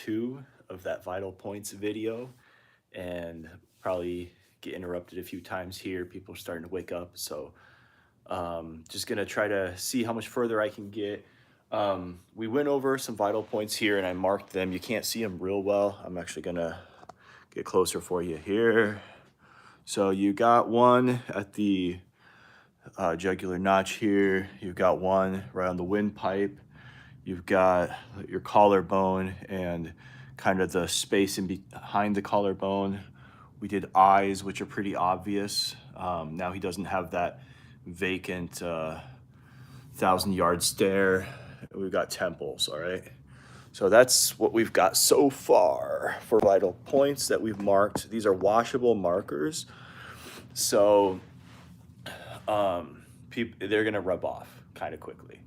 2 of that Vital Points video, and probably get interrupted a few times here. People are starting to wake up, so just gonna try to see how much further I can get. We went over some vital points here, and I marked them. You can't see them real well. I'm actually gonna get closer for you here. So you got one at the jugular notch here. You've got one right on the windpipe. You've got your collarbone and kind of the space in behind the collarbone. We did eyes, which are pretty obvious. Now he doesn't have that vacant 1,000-yard stare. We've got temples, all right? So that's what we've got so far for vital points that we've marked. These are washable markers. So they're gonna rub off kind of quickly.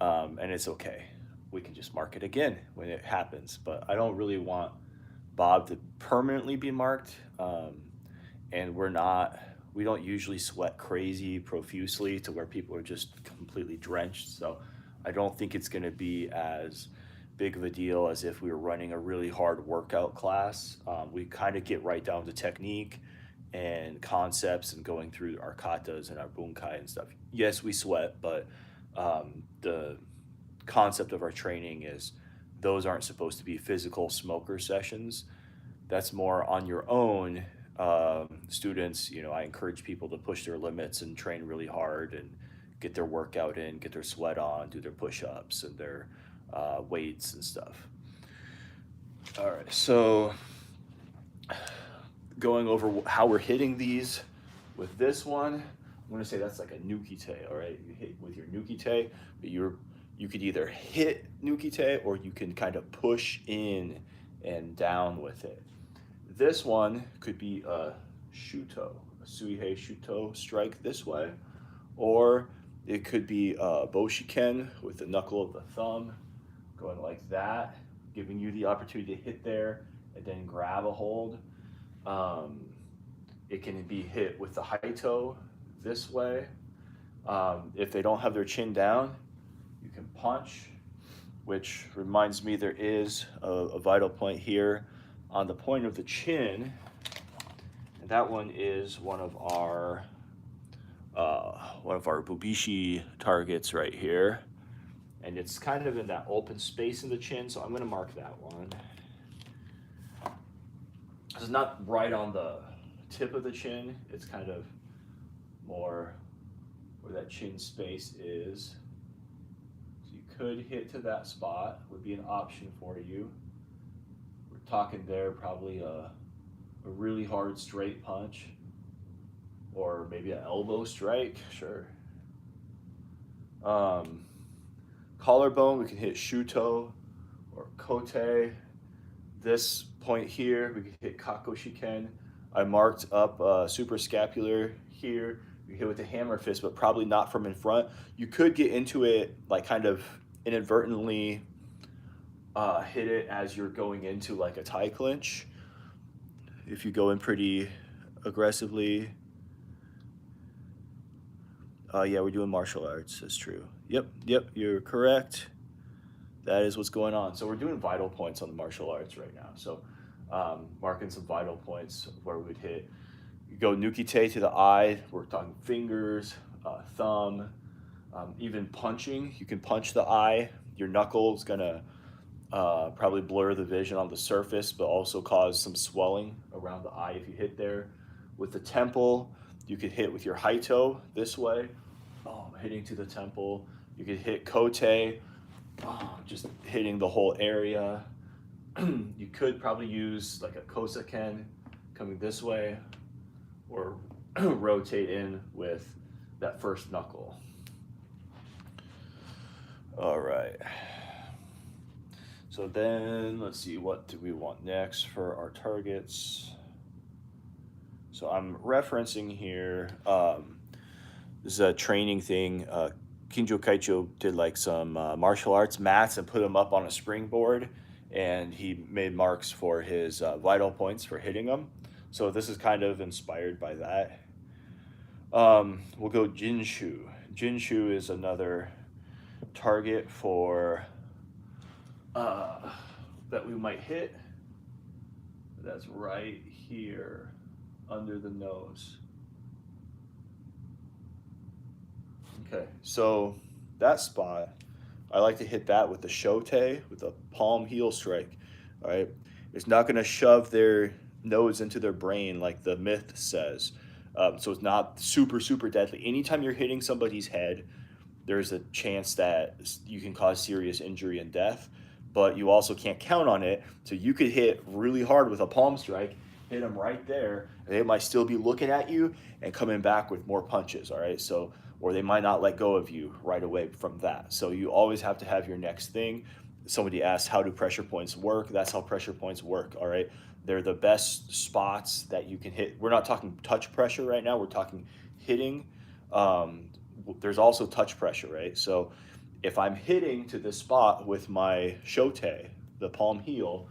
And it's okay. We can just mark it again when it happens. But I don't really want Bob to permanently be marked. And we don't usually sweat crazy profusely to where people are just completely drenched. So I don't think it's going to be as big of a deal as if we were running a really hard workout class. We kind of get right down to technique and concepts and going through our katas and our bunkai and stuff. Yes, we sweat, but the concept of our training is those aren't supposed to be physical smoker sessions. That's more on your own. Students, I encourage people to push their limits and train really hard and get their workout in, get their sweat on, do their push-ups and their weights and stuff. All right, so going over how we're hitting these with this one, I'm gonna say that's like a nukite, all right? You hit with your nukite, but you could either hit nukite or you can kind of push in and down with it. This one could be a shuto, a suihei shuto strike this way, or it could be a boshiken with the knuckle of the thumb going like that, giving you the opportunity to hit there and then grab a hold. It can be hit with the haito this way. If they don't have their chin down, you can punch, which reminds me there is a vital point here on the point of the chin. And that one is one of our bubishi targets right here. And it's kind of in that open space in the chin, so I'm gonna mark that one. It's not right on the tip of the chin, it's kind of more where that chin space is. So you could hit to that spot, would be an option for you. We're talking there probably a really hard straight punch, or maybe an elbow strike, sure. Collarbone, we can hit shuto or kote. This point here, we can hit kakoshiken. I marked up suprascapular here. You hit with the hammer fist, but probably not from in front. You could get into it, like kind of inadvertently hit it as you're going into like a tie clinch. If you go in pretty aggressively. Yeah, we're doing martial arts, that's true. Yep, you're correct. That is what's going on. So we're doing vital points on the martial arts right now. So marking some vital points where we would hit. You go nukite to the eye, we're talking fingers, thumb, even punching. You can punch the eye. Your knuckle is gonna probably blur the vision on the surface, but also cause some swelling around the eye if you hit there. With the temple, you could hit with your haito this way, hitting to the temple. You could hit kote, just hitting the whole area. You could probably use like a kosaken coming this way, or rotate in with that first knuckle. All right. So then let's see, what do we want next for our targets? So I'm referencing here, this is a training thing. Kinjo Kaicho did like some martial arts mats and put them up on a springboard, and he made marks for his vital points for hitting them. So this is kind of inspired by that. We'll go Jinshu. Jinshu is another target for that we might hit. That's right here under the nose. Okay, so that spot, I like to hit that with the shote, with a palm heel strike. All right, it's not going to shove their nose into their brain like the myth says. So it's not super deadly. Anytime you're hitting somebody's head, there's a chance that you can cause serious injury and death, but you also can't count on it. So you could hit really hard with a palm strike, hit them right there, and they might still be looking at you and coming back with more punches. All right, so or they might not let go of you right away from that. So you always have to have your next thing. Somebody asked, how do pressure points work? That's how pressure points work. All right, they're the best spots that you can hit. We're not talking touch pressure right now, we're talking hitting. There's also touch pressure, right? So if I'm hitting to this spot with my shote, the palm heel,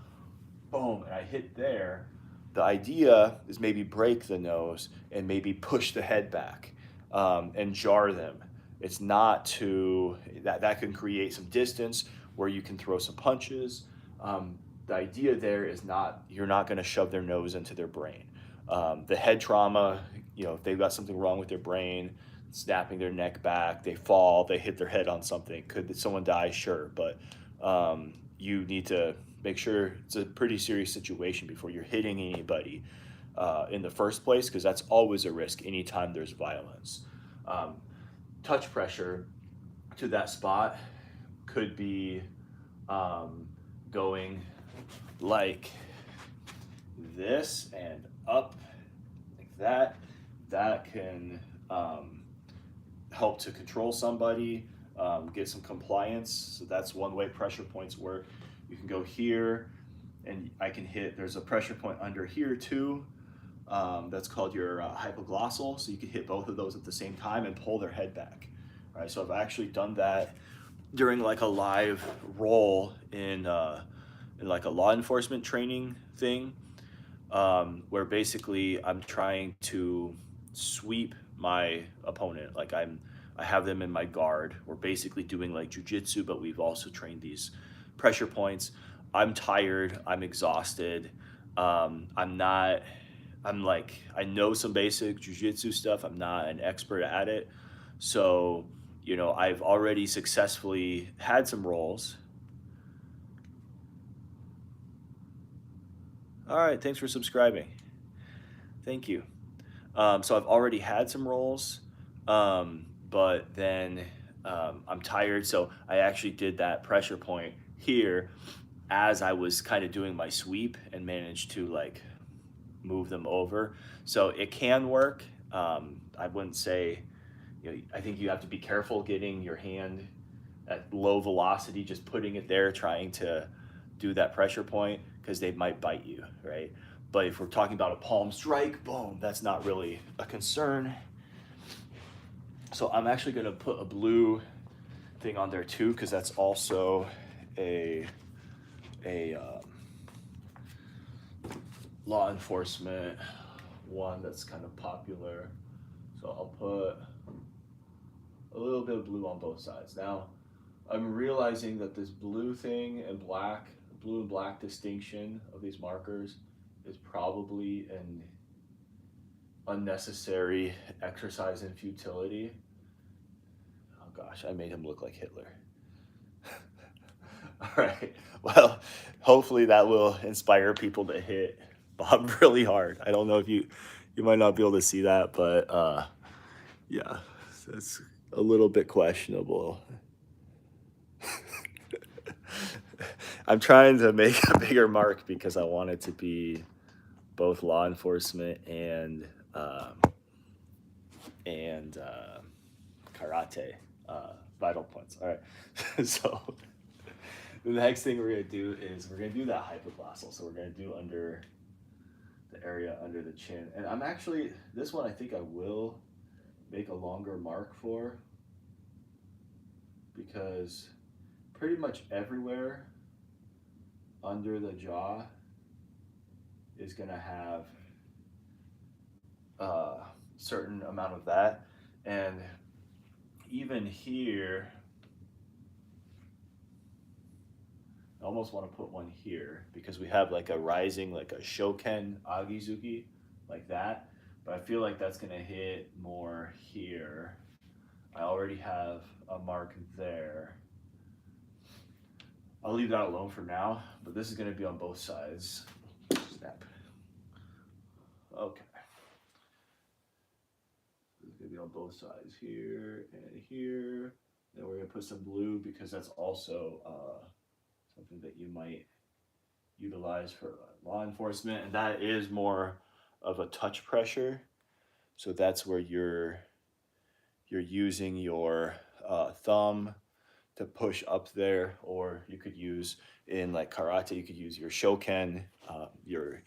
boom, and I hit there, the idea is maybe break the nose and maybe push the head back, and jar them. It's not to, that can create some distance where you can throw some punches. The idea there is not, you're not going to shove their nose into their brain. The head trauma, if they've got something wrong with their brain, snapping their neck back, they fall, they hit their head on something. Could someone die? Sure, but you need to make sure it's a pretty serious situation before you're hitting anybody in the first place, because that's always a risk anytime there's violence. Touch pressure to that spot could be going like this and up like that. That can help to control somebody, get some compliance. So that's one way pressure points work. You can go here and I can hit, there's a pressure point under here too. That's called your hypoglossal. So you can hit both of those at the same time and pull their head back. All right, so I've actually done that during like a live role in like a law enforcement training thing, where basically I'm trying to sweep my opponent. Like I have them in my guard. We're basically doing like jujitsu, but we've also trained these pressure points. I'm tired. I'm exhausted. I know some basic jujitsu stuff. I'm not an expert at it. So, I've already successfully had some rolls. All right, thanks for subscribing. Thank you. So I've already had some rolls, but then I'm tired. So I actually did that pressure point here as I was kind of doing my sweep and managed to like move them over. So it can work. I wouldn't say, I think you have to be careful getting your hand at low velocity, just putting it there, trying to do that pressure point, because they might bite you, right? But if we're talking about a palm strike, boom, that's not really a concern. So I'm actually gonna put a blue thing on there too, because that's also a law enforcement one that's kind of popular. So I'll put a little bit of blue on both sides. Now, I'm realizing that this blue thing and blue and black distinction of these markers is probably an unnecessary exercise in futility. Oh gosh, I made him look like Hitler. All right, well, hopefully that will inspire people to hit Bob really hard. I don't know if you might not be able to see that, but yeah, it's a little bit questionable. I'm trying to make a bigger mark because I want it to be both law enforcement and karate vital points. All right, so the next thing we're gonna do is we're gonna do that hypoglossal. So we're gonna do under the area under the chin, and I'm actually, this one I think I will make a longer mark for, because pretty much everywhere under the jaw is going to have a certain amount of that. And even here, I almost want to put one here because we have like a rising, like a Shoken Agizuki, like that. But I feel like that's going to hit more here. I already have a mark there. I'll leave that alone for now, but this is going to be on both sides. Snap. Okay. It's going to be on both sides here and here. Then we're going to put some blue because that's also something that you might utilize for law enforcement, and that is more of a touch pressure. So that's where you're using your thumb to push up there, or you could use in karate, you could use your shoken, your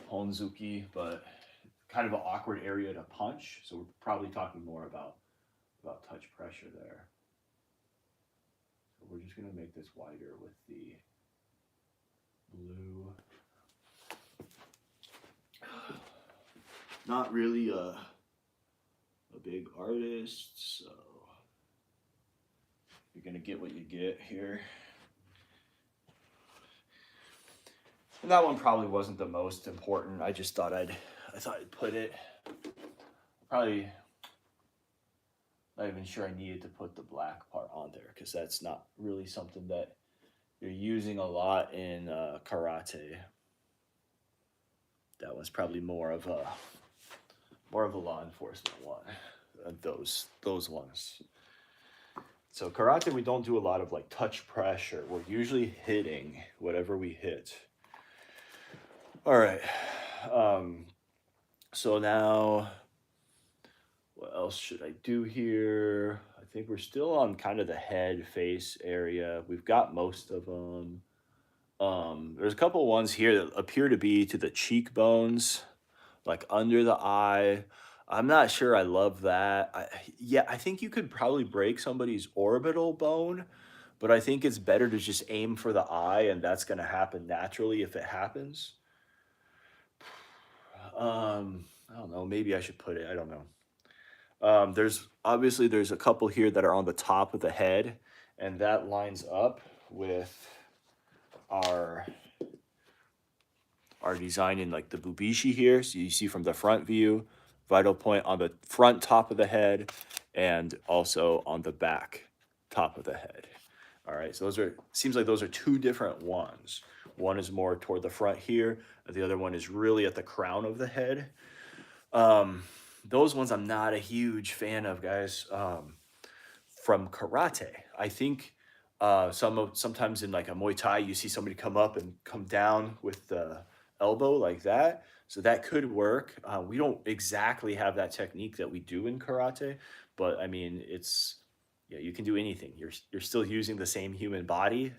iponzuki, but kind of an awkward area to punch. So we're probably talking more about touch pressure there. So we're just gonna make this wider with the blue. Not really a big artist, so you're gonna get what you get here. And that one probably wasn't the most important. I just thought I thought I'd put it. Probably not even sure I needed to put the black part on there because that's not really something that you're using a lot in karate. That one's probably more of a law enforcement one. Those ones. So karate, we don't do a lot of like touch pressure. We're usually hitting whatever we hit. All right. So now, what else should I do here? I think we're still on kind of the head face area. We've got most of them. There's a couple ones here that appear to be to the cheekbones, like under the eye. I'm not sure I love that. Yeah, I think you could probably break somebody's orbital bone, but I think it's better to just aim for the eye, and that's going to happen naturally if it happens. I don't know. Maybe I should put it. I don't know. There's a couple here that are on the top of the head, and that lines up with our design in like the bubishi here. So you see from the front view, vital point on the front top of the head, and also on the back top of the head. All right, so seems like those are two different ones. One is more toward the front here, and the other one is really at the crown of the head. Those ones I'm not a huge fan of, guys. From karate, I think sometimes in like a Muay Thai, you see somebody come up and come down with the elbow like that. So that could work. We don't exactly have that technique that we do in karate, but I mean, yeah, you can do anything. You're still using the same human body.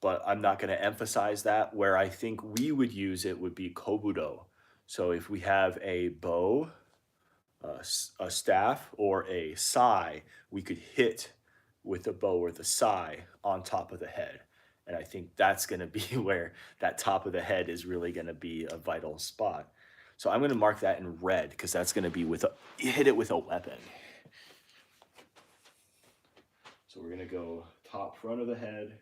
But I'm not going to emphasize that. Where I think we would use it would be kobudo. So if we have a bow, a staff, or a sai, we could hit with the bow or the sai on top of the head. And I think that's going to be where that top of the head is really going to be a vital spot. So I'm going to mark that in red because that's going to be hit it with a weapon. So we're going to go top front of the head.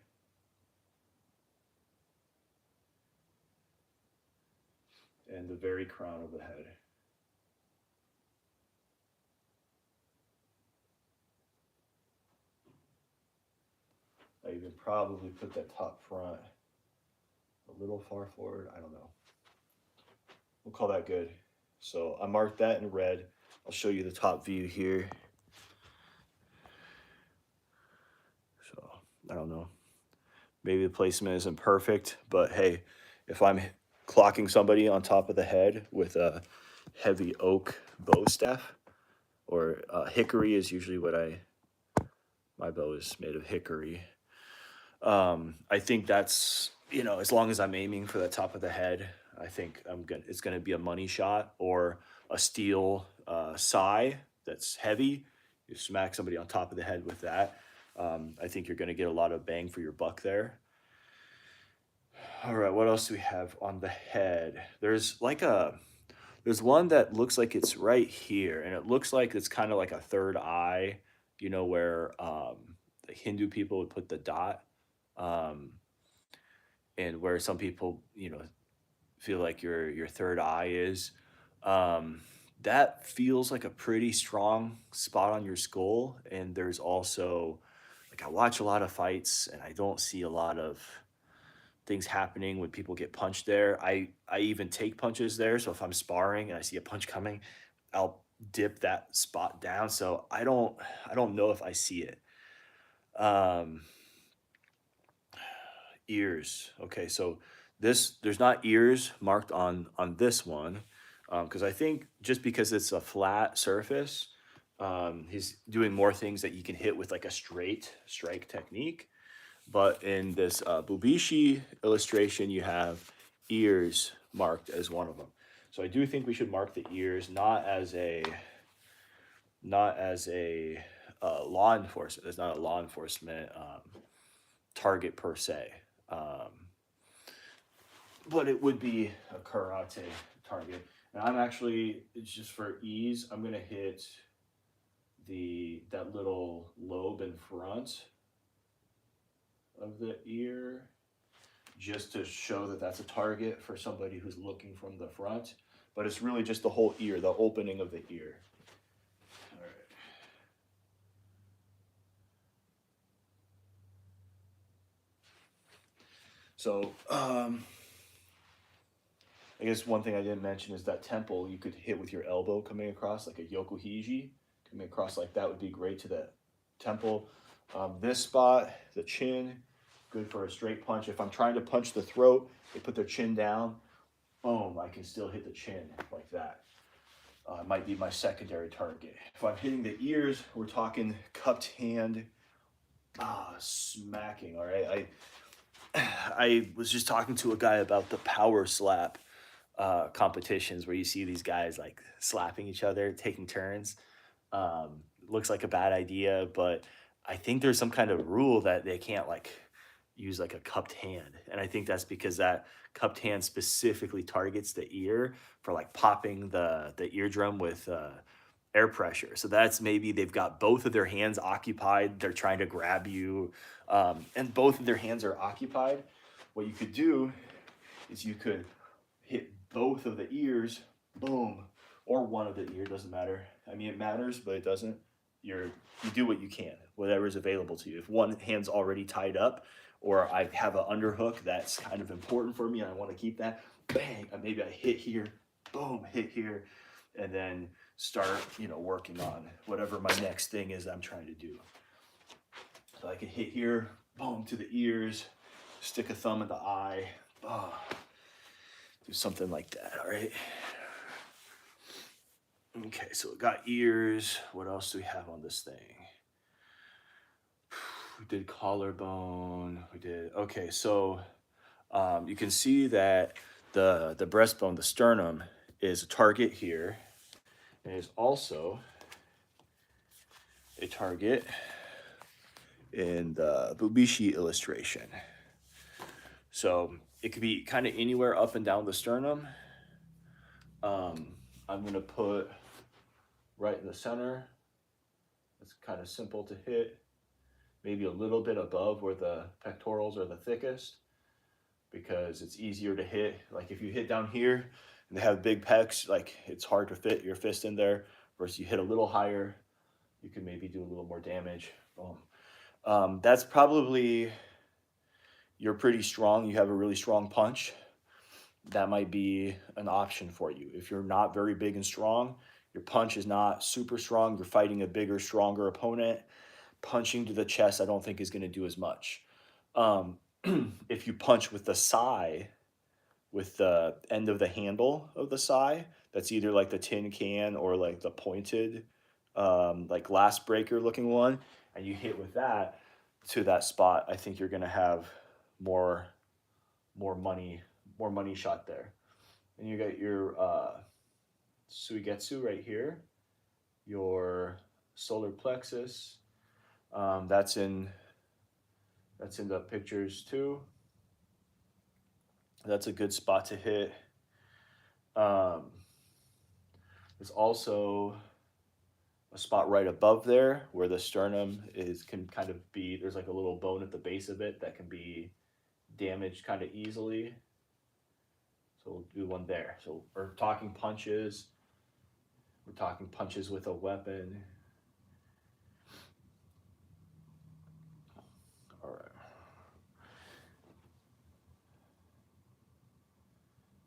And the very crown of the head. I even probably put that top front a little far forward. I don't know. We'll call that good. So I marked that in red. I'll show you the top view here. So I don't know. Maybe the placement isn't perfect, but hey, if I'm clocking somebody on top of the head with a heavy oak bow staff, or hickory is usually what my bow is made of hickory. I think that's, as long as I'm aiming for the top of the head, I think it's gonna be a money shot, or a steel sai that's heavy. You smack somebody on top of the head with that. I think you're gonna get a lot of bang for your buck there. All right, what else do we have on the head? There's one that looks like it's right here, and it looks like it's kind of like a third eye, where the Hindu people would put the dot, um, and where some people, feel like your third eye is. Um, that feels like a pretty strong spot on your skull. And there's also like I watch a lot of fights and I don't see a lot of things happening when people get punched there. I even take punches there. So if I'm sparring and I see a punch coming, I'll dip that spot down. So I don't know if I see it. Um, Ears. Okay, so there's not ears marked on this one, because I think just because it's a flat surface, he's doing more things that you can hit with like a straight strike technique. But in this Bubishi illustration, you have ears marked as one of them. So I do think we should mark the ears not as a law enforcement. It's not a law enforcement target per se. Um, but it would be a karate target. And I'm actually, it's just for ease, I'm gonna hit that little lobe in front of the ear just to show that that's a target for somebody who's looking from the front. But it's really just the whole ear, the opening of the ear. All right. So, I guess one thing I didn't mention is that temple you could hit with your elbow coming across, like a yokohiji, coming across like that would be great to the temple. This spot, the chin, good for a straight punch. If I'm trying to punch the throat, they put their chin down, boom, I can still hit the chin like that. Might be my secondary target. If I'm hitting the ears, we're talking cupped hand, smacking. All right, I was just talking to a guy about the power slap competitions where you see these guys like slapping each other, taking turns. Looks like a bad idea, but I think there's some kind of rule that they can't like use like a cupped hand. And I think that's because that cupped hand specifically targets the ear for like popping the eardrum with air pressure. So that's maybe they've got both of their hands occupied. They're trying to grab you, and both of their hands are occupied. What you could do is you could hit both of the ears, boom, or one of the ear, doesn't matter. I mean, it matters, but it doesn't. You do what you can, whatever is available to you. If one hand's already tied up, or I have an underhook that's kind of important for me and I want to keep that, bang, maybe I hit here, boom, hit here, and then start, working on whatever my next thing is I'm trying to do. So I can hit here, boom, to the ears, stick a thumb in the eye, do something like that, all right? Okay, so we got ears. What else do we have on this thing? We did collarbone. Okay, so you can see that the breastbone, the sternum, is a target here. And is also a target in the Bubishi illustration. So it could be kind of anywhere up and down the sternum. I'm gonna put right in the center. It's kind of simple to hit. Maybe a little bit above where the pectorals are the thickest, because it's easier to hit. Like if you hit down here and they have big pecs, like it's hard to fit your fist in there, versus you hit a little higher, you can maybe do a little more damage. Boom. That's probably, you're pretty strong, you have a really strong punch. That might be an option for you. If you're not very big and strong, your punch is not super strong, you're fighting a bigger, stronger opponent, punching to the chest I don't think is going to do as much. If you punch with the sai, with the end of the handle of the sai, that's either like the tin can or like the pointed, like glass breaker looking one, and you hit with that to that spot, I think you're going to have more money shot there. And you got your suigetsu right here, your solar plexus. That's in the pictures too. That's a good spot to hit. There's also a spot right above there where the sternum is can kind of be, there's like a little bone at the base of it that can be damaged kind of easily. So we'll do one there. So we're talking punches. We're talking punches with a weapon. All right.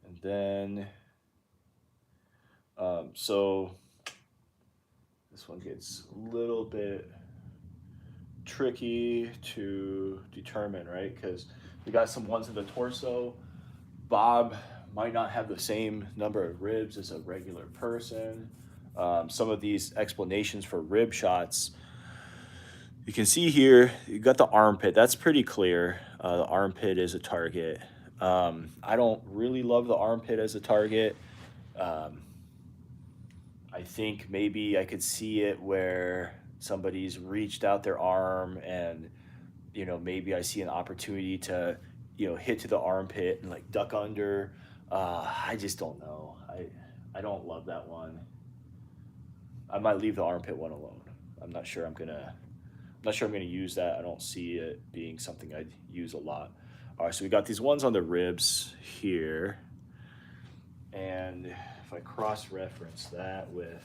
And then, so this one gets a little bit tricky to determine, right? Because we got some ones in the torso. Bob might not have the same number of ribs as a regular person. Some of these explanations for rib shots, you can see here, you got the armpit. That's pretty clear. The armpit is a target. I don't really love the armpit as a target. I think maybe I could see it where somebody's reached out their arm and, maybe I see an opportunity to, hit to the armpit and like duck under. I just don't know. I don't love that one. I might leave the armpit one alone. I'm not sure I'm gonna use that. I don't see it being something I'd use a lot. All right, so we got these ones on the ribs here. And if I cross-reference that with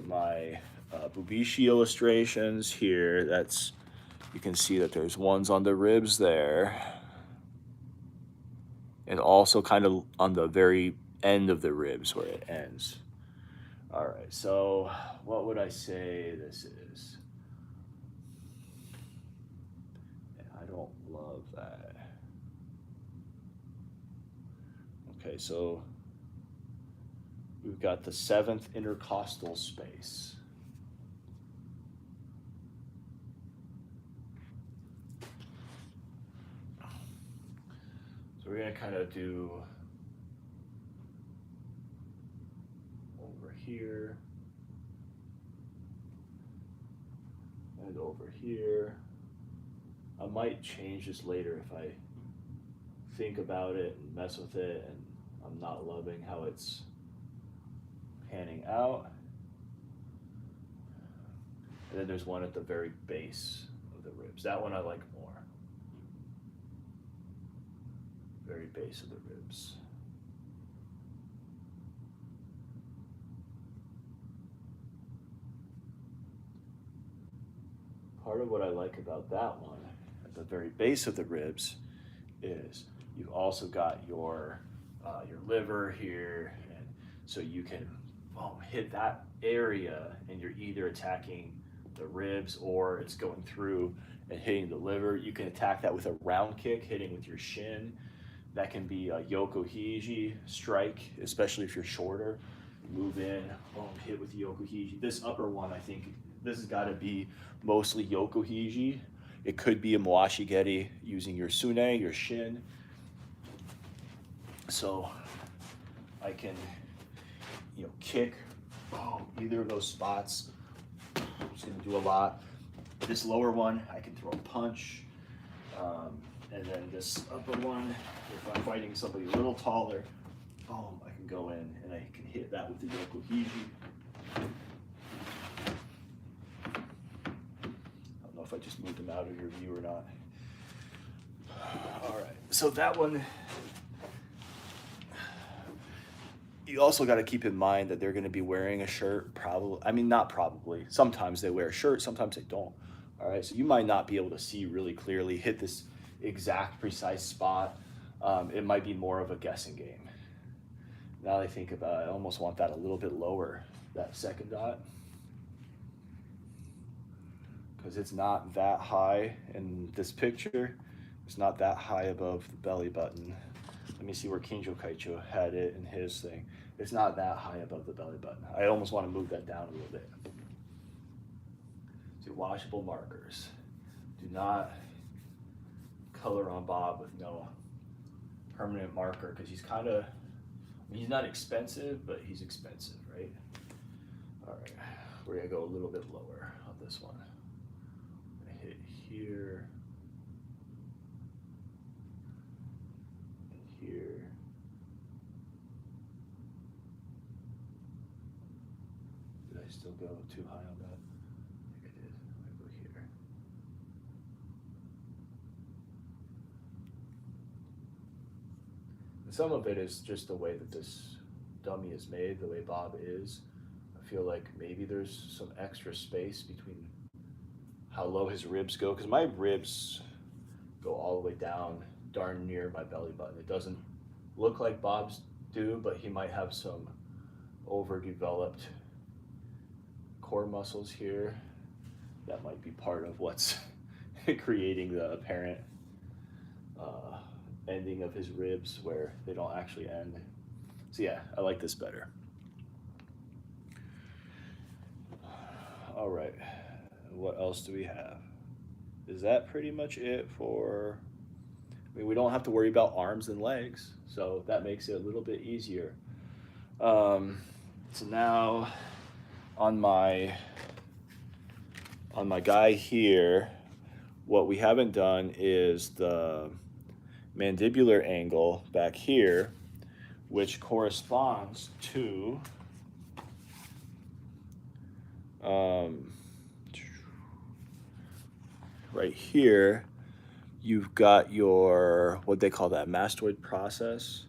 my Bubishi illustrations here, you can see that there's ones on the ribs there. And also kind of on the very end of the ribs where it ends. All right, so what would I say this is? I don't love that. Okay, so we've got the 7th intercostal space. So we're gonna kind of do over here and over here. I might change this later if I think about it and mess with it and I'm not loving how it's panning out. And then there's one at the very base of the ribs. That one I like more. Very base of the ribs. Part of what I like about that one at the very base of the ribs is you've also got your liver here, and so you can hit that area, and you're either attacking the ribs or it's going through and hitting the liver. You can attack that with a round kick, hitting with your shin. That can be a yokohiji strike, especially if you're shorter. Move in, hit with the yokohiji. This upper one, I think, this has got to be mostly yokohiji. It could be a moashigeri using your sune, your shin. So I can, kick either of those spots. I'm just gonna do a lot. This lower one, I can throw a punch. And then this upper one, if I'm fighting somebody a little taller, I can go in and I can hit that with the yokohiji. I don't know if I just moved them out of your view or not. All right, so that one, you also got to keep in mind that they're going to be wearing a shirt, not probably. Sometimes they wear a shirt, sometimes they don't. All right, so you might not be able to see really clearly, hit this exact precise spot. It might be more of a guessing game. Now that I think about it, I almost want that a little bit lower, that second dot, because it's not that high in this picture. It's not that high above the belly button. Let me see where Kinjo Kaicho had it in his thing. It's not that high above the belly button. I almost want to move that down a little bit. See, washable markers. Do not color on Bob with no permanent marker, because he's kind of, he's not expensive, but he's expensive, right? All right, we're gonna go a little bit lower on this one. I'm gonna hit here. Here. Did I I still go too high on that? I think I did. I go here. And some of it is just the way that this dummy is made, the way Bob is. I feel like maybe there's some extra space between how low his ribs go, because my ribs go all the way down darn near my belly button. It doesn't look like Bob's do, but he might have some overdeveloped core muscles here. That might be part of what's creating the apparent ending of his ribs where they don't actually end. So yeah, I like this better. All right, what else do we have? Is that pretty much it for, I mean, we don't have to worry about arms and legs, so that makes it a little bit easier. So now on my guy here, what we haven't done is the mandibular angle back here, which corresponds to right here. You've got your, what they call that, mastoid process,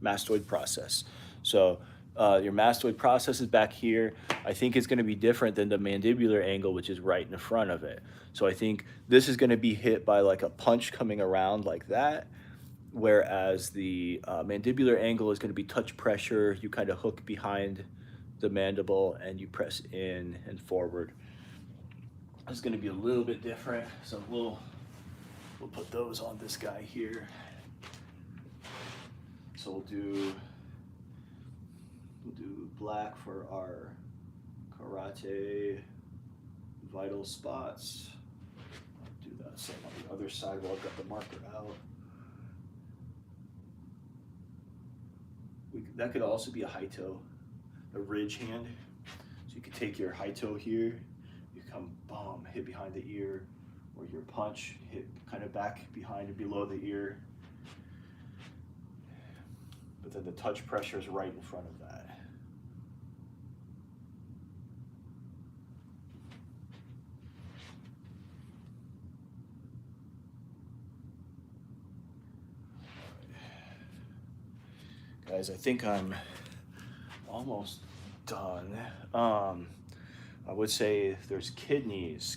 mastoid process. So your mastoid process is back here. I think it's going to be different than the mandibular angle, which is right in front of it. So I think this is going to be hit by like a punch coming around like that, whereas the mandibular angle is going to be touch pressure. You kind of hook behind the mandible and you press in and forward. It's going to be a little bit different, so we'll put those on this guy here. So we'll do black for our karate vital spots. I'll do that same on the other side while I've got the marker out. That could also be a high toe, a ridge hand. So you could take your high toe here, you come, boom, hit behind the ear, or your punch, hit kind of back behind and below the ear. But then the touch pressure is right in front of that. Guys, I think I'm almost done. I would say there's kidneys.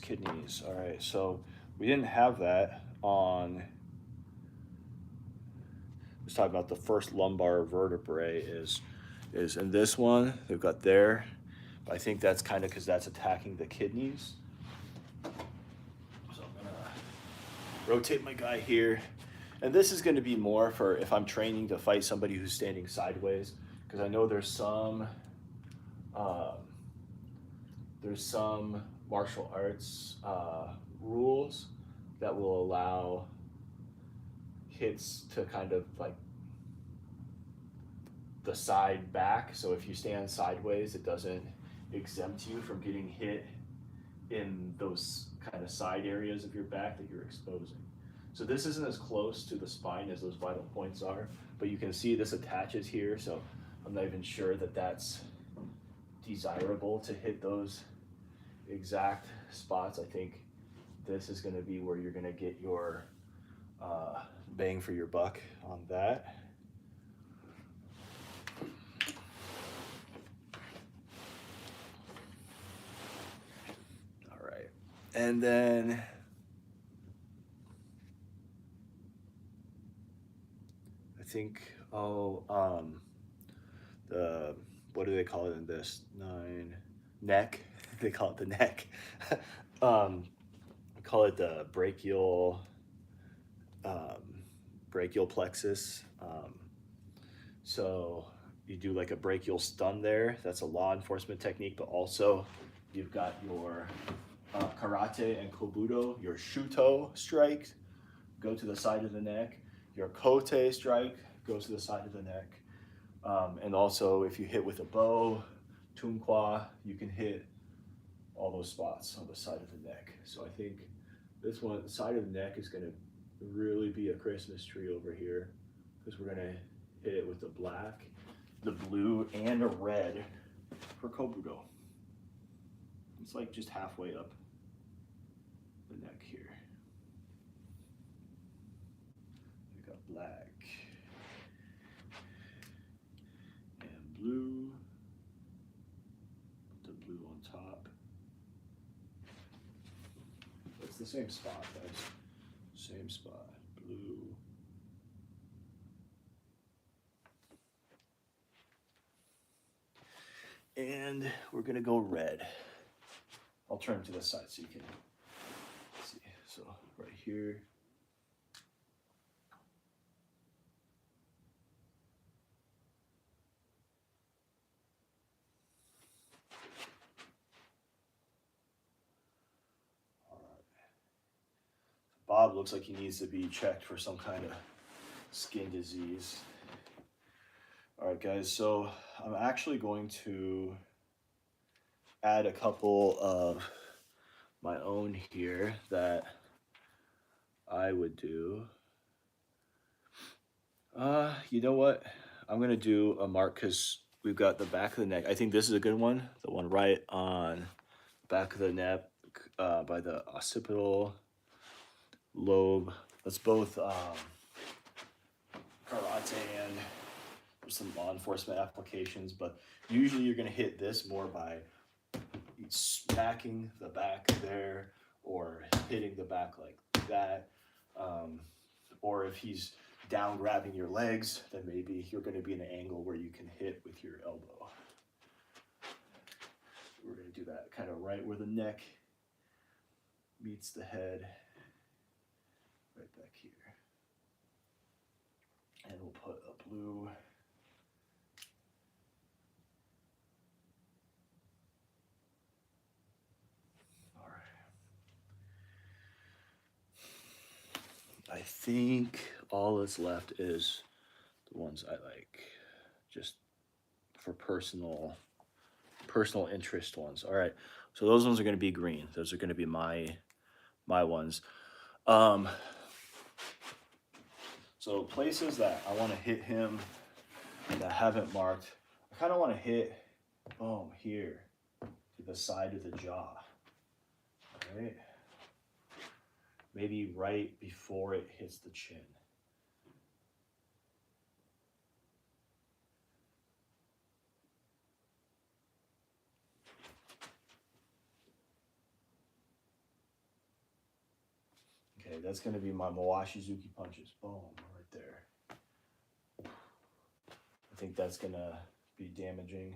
All right, so we didn't have that on. Let's talk about the first lumbar vertebrae is in this one. They've got there. But I think that's kind of because that's attacking the kidneys. So I'm gonna rotate my guy here. And this is going to be more for if I'm training to fight somebody who's standing sideways, because I know there's some martial arts rules that will allow hits to kind of like the side back. So if you stand sideways, it doesn't exempt you from getting hit in those kind of side areas of your back that you're exposing. So this isn't as close to the spine as those vital points are, but you can see this attaches here, so I'm not even sure that that's desirable to hit those exact spots. I think this is going to be where you're going to get your bang for your buck on that. All right, and then I think, the, what do they call it in this? Neck. They call it the neck. We call it the brachial plexus. So you do like a brachial stun there. That's a law enforcement technique, but also you've got your karate and kobudo, your shuto strike, go to the side of the neck. Your kote strike goes to the side of the neck. And also if you hit with a bow, tumkwa, you can hit all those spots on the side of the neck. So I think this one, the side of the neck, is going to really be a Christmas tree over here, because we're going to hit it with the black, the blue, and a red for Kobudo. It's like just halfway up the neck here. We got black and blue. Put the blue on top. It's the same spot, guys. Same spot. Blue. And we're gonna go red. I'll turn to the side so you can see. So right here. All right. Bob looks like he needs to be checked for some kind of skin disease. All right, guys, so I'm actually going to add a couple of my own here that I would do. You know what? I'm gonna do a mark because we've got the back of the neck. I think this is a good one. The one right on the back of the neck by the occipital lobe. That's both karate and some law enforcement applications, but usually you're gonna hit this more by smacking the back there or hitting the back like that. Or if he's down grabbing your legs, then maybe you're gonna be in an angle where you can hit with your elbow. We're gonna do that kind of right where the neck meets the head, right back here. And we'll put a blue I think all that's left is the ones I like, just for personal interest ones. All right, so those ones are going to be green. Those are going to be my ones. So places that I want to hit him that I haven't marked, I kind of want to hit, boom, here to the side of the jaw. All right. Maybe right before it hits the chin. Okay, that's going to be my Mawashi-Zuki punches. Boom, right there. I think that's going to be damaging.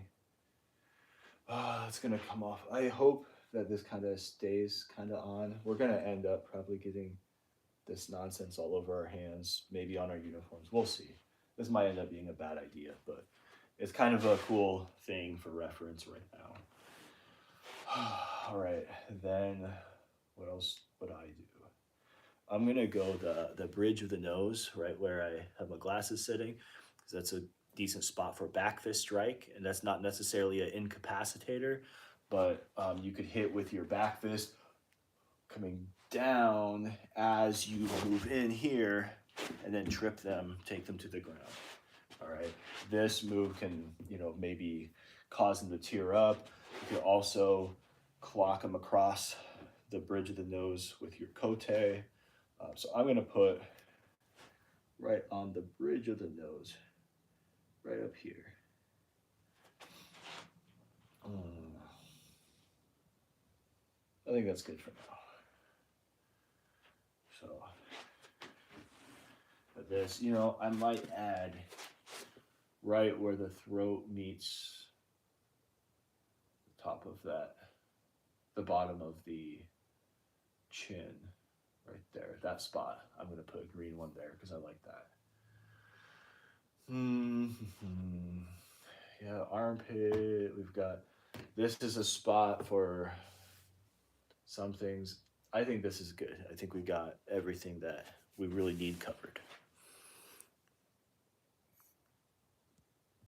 It's going to come off. I hope that this kind of stays kind of on. We're going to end up probably getting this nonsense all over our hands, maybe on our uniforms. We'll see. This might end up being a bad idea, but it's kind of a cool thing for reference right now. All right, then what else would I do? I'm going to go the bridge of the nose, right where I have my glasses sitting, because that's a decent spot for back fist strike, and that's not necessarily an incapacitator, but you could hit with your back fist coming down as you move in here, and then trip them, take them to the ground. All right, this move can, maybe cause them to tear up. You can also clock them across the bridge of the nose with your kote. So I'm gonna put right on the bridge of the nose, right up here. I think that's good for now. So, but this, I might add right where the throat meets the top of that, the bottom of the chin, right there, that spot. I'm going to put a green one there because I like that. Yeah, armpit, we've got, this is a spot for some things. I think this is good. I think we got everything that we really need covered.